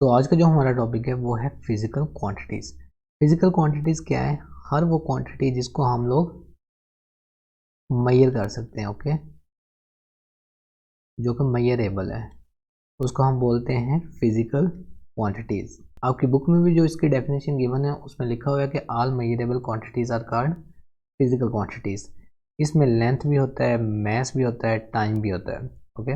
तो आज का जो हमारा टॉपिक है वो है फिजिकल क्वांटिटीज़। फिजिकल क्वांटिटीज़ क्या है? हर वो क्वांटिटी जिसको हम लोग मेजर कर सकते हैं, ओके, जो कि मेजरेबल है, उसको हम बोलते हैं फिजिकल क्वांटिटीज़। आपकी बुक में भी जो इसकी डेफिनेशन गिवन है उसमें लिखा हुआ है कि all measurable quantities are called physical quantities. इसमें लेंथ भी होता है, मैस भी होता है, टाइम भी होता है, ओके,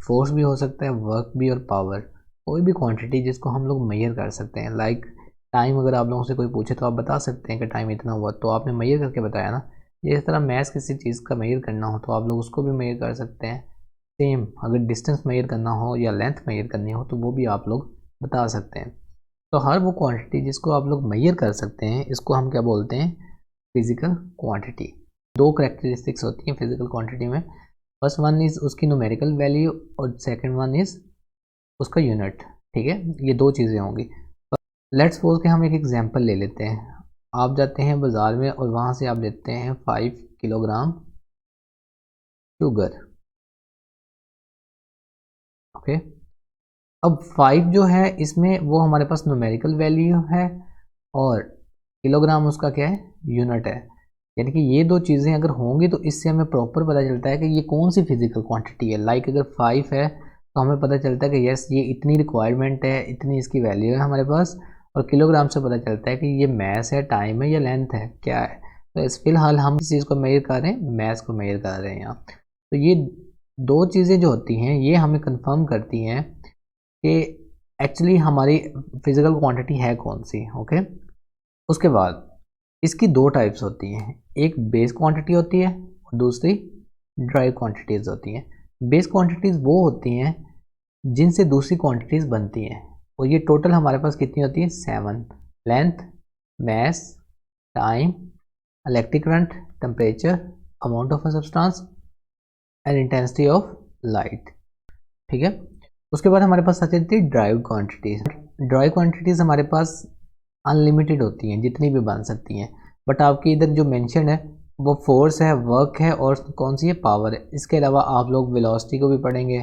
फोर्स भी हो सकता है, वर्क भी और पावर। कोई भी क्वांटिटी जिसको हम लोग मेजर कर सकते हैं, लाइक टाइम। अगर आप लोगों से कोई पूछे तो आप बता सकते हैं कि टाइम इतना हुआ, तो आपने मेजर करके बताया ना। ये इस तरह मैथ्स किसी चीज़ का मेजर करना हो तो आप लोग उसको भी मेजर कर सकते हैं। सेम अगर डिस्टेंस मेजर करना हो या लेंथ मेजर करनी हो तो वो भी आप लोग बता सकते हैं। तो हर वो क्वांटिटी जिसको आप लोग मेजर कर सकते हैं इसको हम क्या बोलते हैं? Physical quantity. दो करेक्टरिस्टिक्स होती हैं फिजिकल क्वांटिटी में। फर्स्ट वन इज़ उसकी न्यूमेरिकल वैल्यू और सेकंड वन इज़ उसका यूनिट। ठीक है, ये दो चीज़ें होंगी। लेट्स सपोज कि हम एक एग्जांपल ले लेते हैं। आप जाते हैं बाज़ार में और वहाँ से आप लेते हैं 5 किलोग्राम शुगर, ओके। अब 5 जो है इसमें वो हमारे पास न्यूमेरिकल वैल्यू है और किलोग्राम उसका क्या है? यूनिट है। यानी कि ये दो चीज़ें अगर होंगी तो इससे हमें प्रॉपर पता चलता है कि ये कौन सी फिजिकल क्वांटिटी है। लाइक अगर 5 है तो हमें पता चलता है कि यस ये इतनी रिक्वायरमेंट है, इतनी इसकी वैल्यू है हमारे पास। और किलोग्राम से पता चलता है कि ये मैस है, टाइम है या लेंथ है, क्या है। तो इस फिलहाल हम इस चीज़ को मेजर कर रहे हैं, मैस को मेजर कर रहे हैं यहाँ। तो ये दो चीज़ें जो होती हैं ये हमें कंफर्म करती हैं कि एक्चुअली हमारी फिजिकल क्वांटिटी है कौन सी, ओके। उसके बाद इसकी दो टाइप्स होती हैं, एक बेस क्वांटिटी होती है और दूसरी ड्राइव क्वांटिटीज़ होती हैं। बेस क्वांटिटीज़ वो होती हैं जिनसे दूसरी क्वांटिटीज़ बनती हैं, और ये टोटल हमारे पास कितनी होती है? 7। Length, mass, time, electric current, temperature, amount of a substance and intensity of light. ठीक है, उसके बाद हमारे पास आ जाती है ड्राइव क्वांटिटीज़। ड्राइव क्वांटिटीज़ हमारे पास अनलिमिटेड होती हैं, जितनी भी बन सकती हैं। बट आपकी इधर जो मेंशन है वो फोर्स है, वर्क है और कौन सी है? पावर है। इसके अलावा आप लोग वेलोसिटी को भी पढ़ेंगे,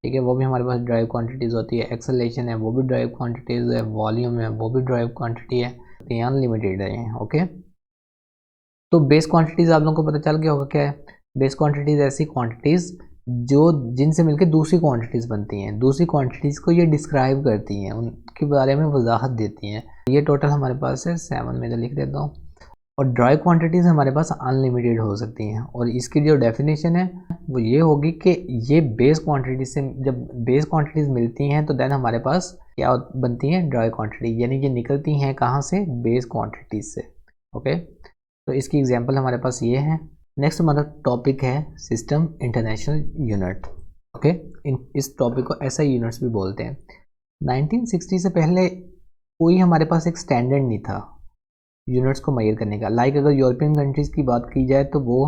ठीक है, वो भी हमारे पास ड्राइव क्वांटिटीज़ होती है। एक्सेलरेशन है वो भी ड्राइव क्वांटिटीज़ है, वॉल्यूम है वो भी ड्राइव क्वांटिटी है, अनलिमिटेड है, ओके। तो बेस क्वांटिटीज़ आप लोगों को पता चल गया होगा क्या है। बेस क्वांटिटीज़ ऐसी क्वांटिटीज़ जो जिनसे मिलकर दूसरी क्वांटिटीज़ बनती हैं, दूसरी क्वांटिटीज़ को ये डिस्क्राइब करती हैं, उनके बारे में वजाहत देती हैं। ये टोटल हमारे पास है 7, में तो लिख देता हूँ। और ड्राई क्वांटिटीज़ हमारे पास अनलिमिटेड हो सकती हैं, और इसकी जो डेफिनेशन है वो ये होगी कि ये बेस क्वांटिटी से जब बेस क्वांटिटीज़ मिलती हैं तो देन हमारे पास क्या बनती हैं? ड्राई क्वांटिटी, यानी कि निकलती हैं कहाँ से? बेस क्वांटिटीज़ से, ओके। तो इसकी एग्जांपल हमारे पास ये है। नेक्स्ट हमारा टॉपिक है सिस्टम इंटरनेशनल यूनिट, ओके। इस टॉपिक को ऐसा यूनिट्स भी बोलते हैं। 1960 से पहले कोई हमारे पास एक स्टैंडर्ड नहीं था यूनिट्स को मेजर करने का। लाइक अगर यूरोपियन कंट्रीज़ की बात की जाए तो वो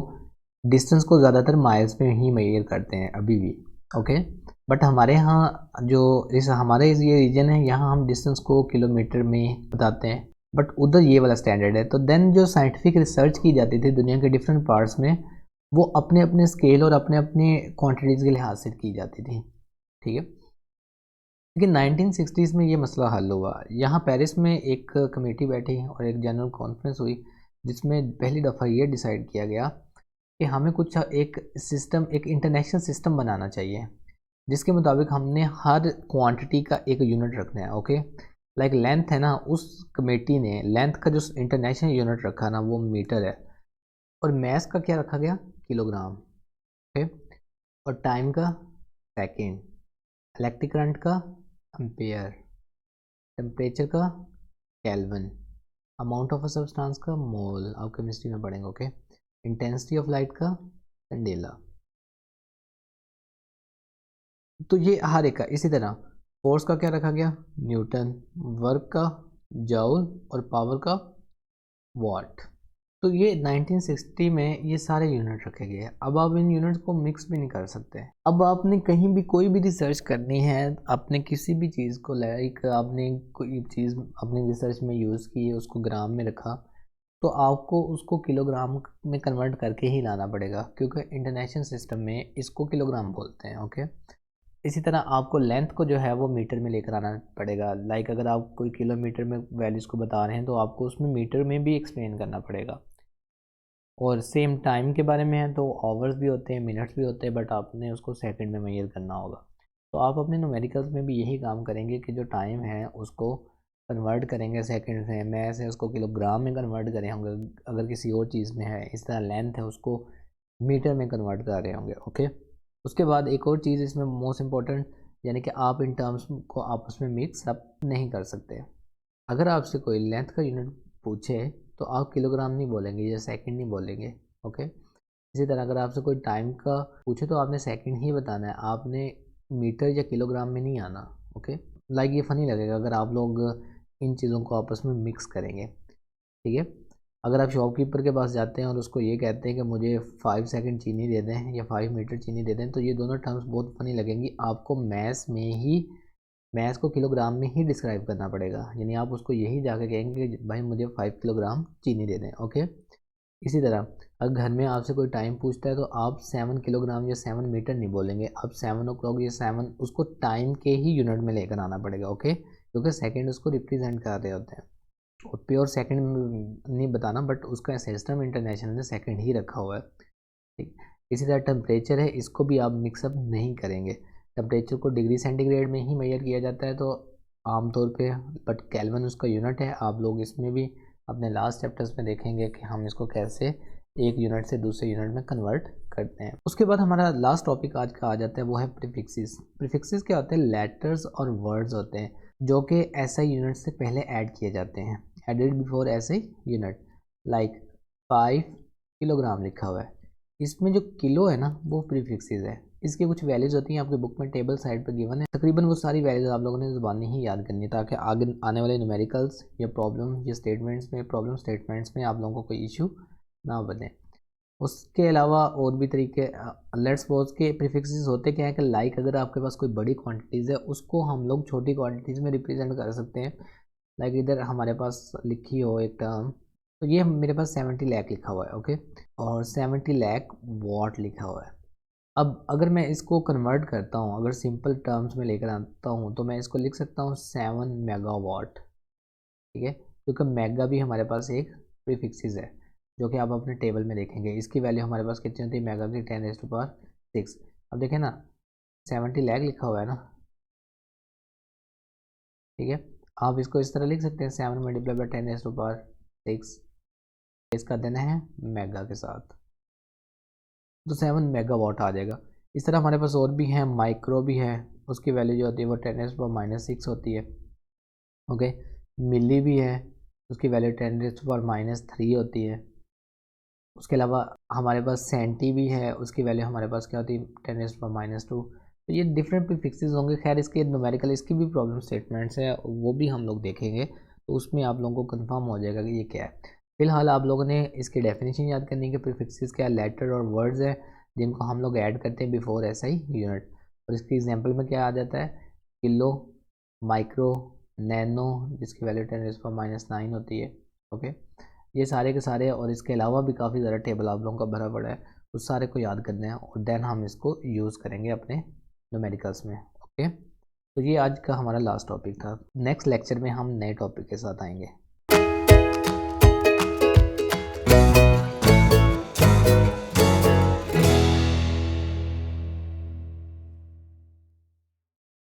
डिस्टेंस को ज़्यादातर माइल्स में ही मेजर करते हैं अभी भी, ओके। बट हमारे यहाँ जो हमारे ये रीजन है यहाँ हम डिस्टेंस को किलोमीटर में बताते हैं, बट उधर ये वाला स्टैंडर्ड है। तो देन जो साइंटिफिक रिसर्च की जाती थी दुनिया के डिफरेंट पार्ट्स में, वो अपने अपने स्केल और अपने अपने क्वांटिटीज़ के लिहाज से की जाती थी, ठीक है। लेकिन 1960s में ये मसला हल हुआ। यहाँ पेरिस में एक कमेटी बैठी और एक जनरल कॉन्फ्रेंस हुई जिसमें पहली दफ़ा ये डिसाइड किया गया कि हमें कुछ एक सिस्टम, एक इंटरनेशनल सिस्टम बनाना चाहिए जिसके मुताबिक हमने हर क्वांटिटी का एक यूनिट रखना है, ओके। लाइक लेंथ है ना, उस कमेटी ने लेंथ का जो इंटरनेशनल यूनिट रखा ना वो मीटर है, और मैस का क्या रखा गया? Kilogram, okay. और टाइम का सेकेंड, इलेक्ट्रिक करंट का एम्पेयर, टेम्परेचर का kelvin, amount of a substance का मोल, आप केमिस्ट्री में पढ़ेंगे, ओके। इंटेंसिटी ऑफ लाइट का कैंडेला। तो ये हर एक का इसी तरह। फोर्स का क्या रखा गया? न्यूटन, वर्क का जूल और पावर का वाट। तो ये 1960 में ये सारे यूनिट रखे गए हैं। अब आप इन यूनिट्स को मिक्स भी नहीं कर सकते। अब आपने कहीं भी कोई भी रिसर्च करनी है, आपने किसी भी चीज़ को लाइक आपने कोई चीज़ अपनी रिसर्च में यूज़ की है, उसको ग्राम में रखा, तो आपको उसको किलोग्राम में कन्वर्ट करके ही लाना पड़ेगा, क्योंकि इंटरनेशनल सिस्टम में इसको किलोग्राम बोलते हैं, ओके। इसी तरह आपको लेंथ को जो है वो मीटर में लेकर आना पड़ेगा। लाइक अगर आप कोई किलोमीटर में वैल्यूज़ को बता रहे हैं तो आपको उसमें मीटर में भी एक्सप्लेन करना पड़ेगा। और सेम टाइम के बारे में है तो आवर्स भी होते हैं, मिनट्स भी होते हैं, बट आपने उसको सेकंड में मेजर करना होगा। तो आप अपने न्यूमेरिकल्स में भी यही काम करेंगे कि जो टाइम है उसको कन्वर्ट करेंगे सेकंड में, मैं से उसको किलोग्राम में कन्वर्ट करे होंगे अगर किसी और चीज़ में है। इस तरह लेंथ है उसको मीटर में कन्वर्ट कर रहे होंगे। ओके, उसके बाद एक और चीज़ इसमें मोस्ट इम्पॉर्टेंट, यानी कि आप इन टर्म्स को आपस में मिक्स अप नहीं कर सकते। अगर आपसे कोई लेंथ का यूनिट पूछे तो आप किलोग्राम नहीं बोलेंगे या सेकंड नहीं बोलेंगे। ओके, इसी तरह अगर आपसे कोई टाइम का पूछे तो आपने सेकंड ही बताना है, आपने मीटर या किलोग्राम में नहीं आना। ओके, लाइक ये फ़नी लगेगा अगर आप लोग इन चीज़ों को आपस में मिक्स करेंगे। ठीक है, अगर आप शॉपकीपर के पास जाते हैं और उसको ये कहते हैं कि मुझे 5 सेकंड चीनी दे दें या 5 मीटर चीनी दे दें, तो ये दोनों टर्म्स बहुत फ़नी लगेंगी। आपको मैथ्स को किलोग्राम में ही डिस्क्राइब करना पड़ेगा, यानी आप उसको यही जाके कहेंगे कि भाई मुझे 5 किलोग्राम चीनी दे दें। ओके, इसी तरह अगर घर में आपसे कोई टाइम पूछता है तो आप 7 किलोग्राम या 7 मीटर नहीं बोलेंगे, आप 7 ओ क्लॉक या 7 उसको टाइम के ही यूनिट में लेकर आना पड़ेगा। ओके, क्योंकि सेकेंड उसको रिप्रेजेंट कर रहे होते हैं और प्योर सेकेंड नहीं बताना, बट उसका सिस्टम इंटरनेशनल ने सेकेंड ही रखा हुआ है। ठीक, इसी तरह टेम्परेचर है, इसको भी आप मिक्सअप नहीं करेंगे। टेम्परेचर को डिग्री सेंटीग्रेड में ही मेजर किया जाता है तो आमतौर पे, बट केल्विन उसका यूनिट है। आप लोग इसमें भी अपने लास्ट चैप्टर्स में देखेंगे कि हम इसको कैसे एक यूनिट से दूसरे यूनिट में कन्वर्ट करते हैं। उसके बाद हमारा लास्ट टॉपिक आज का आ जाता है, वो है प्रीफिक्सेस। प्रीफिक्सेस क्या होते हैं? लेटर्स और वर्ड्स होते हैं जो कि एसआई यूनिट से पहले ऐड किए जाते हैं, added before SI unit. Like 5 kilogram लिखा हुआ है, इसमें जो किलो है ना वो प्रीफिक्सेस है। इसकी कुछ वैल्यूज होती हैं, आपके बुक में टेबल साइड पर गिवन है। तकरीबन वो सारी वैल्यूज आप लोगों ने ज़ुबानी ही याद करनी है ताकि आगे आने वाले न्यूमेरिकल्स या प्रॉब्लम स्टेटमेंट्स में आप लोगों को कोई इशू ना बने। उसके अलावा और भी तरीके, लेट्स सपोज के प्रीफिक्सेस होते क्या है कि लाइक अगर आपके पास कोई बड़ी क्वांटिटीज़ है उसको हम लोग छोटी क्वांटिटीज़ में रिप्रेजेंट कर सकते हैं। लाइक इधर हमारे पास लिखी हो एक टर्म, तो ये मेरे पास 70 लाख लिखा हुआ है। ओके, और 70 लाख वॉट लिखा हुआ है। अब अगर मैं इसको कन्वर्ट करता हूँ, अगर सिंपल टर्म्स में लेकर आता हूँ तो मैं इसको लिख सकता हूँ 7 मेगावाट। ठीक है, क्योंकि मेगा भी हमारे पास एक प्रीफिक्सेस है जो कि आप अपने टेबल में देखेंगे। इसकी वैल्यू हमारे पास कितनी होती है? मेगा की 10⁻6। अब देखें ना, 70 लाख लिखा हुआ है ना। ठीक है, आप इसको इस तरह लिख सकते हैं 7 मल्टीप्लाई बाई 10⁻6, इसका देना है मेगा के साथ, तो 7 मेगावाट आ जाएगा। इस तरह हमारे पास और भी हैं, माइक्रो भी है, उसकी वैल्यू जो होती है वो 10⁻6 होती है। ओके, मिली भी है, उसकी वैल्यू 10⁻³ होती है। उसके अलावा हमारे पास सेंटी भी है, उसकी वैल्यू हमारे पास क्या होती है? 10⁻²। तो ये डिफरेंट प्रीफिक्सेस होंगे। खैर इसके न्यूमेरिकल इसकी भी प्रॉब्लम स्टेटमेंट्स है, वो भी हम लोग देखेंगे, तो उसमें आप लोगों को कंफर्म हो जाएगा कि ये क्या है। फिलहाल आप लोगों ने इसकी डेफिनेशन याद करनी है कि प्रीफिक्सेस क्या लेटर और वर्ड्स है जिनको हम लोग ऐड करते हैं बिफोर एसआई यूनिट। और इसकी एग्जाम्पल में क्या आ जाता है? किलो, माइक्रो, नैनो जिसकी वैल्यू 10⁻⁹ होती है। ओके, ये सारे के सारे, और इसके अलावा भी काफ़ी ज़्यादा टेबल आप लोगों का भरा पड़ा है, उस सारे को याद करना है और देन हम इसको यूज़ करेंगे अपने न्यूमेरिकल्स में। ओके, तो ये आज का हमारा लास्ट टॉपिक था। नेक्स्ट लेक्चर में हम नए टॉपिक के साथ आएंगे।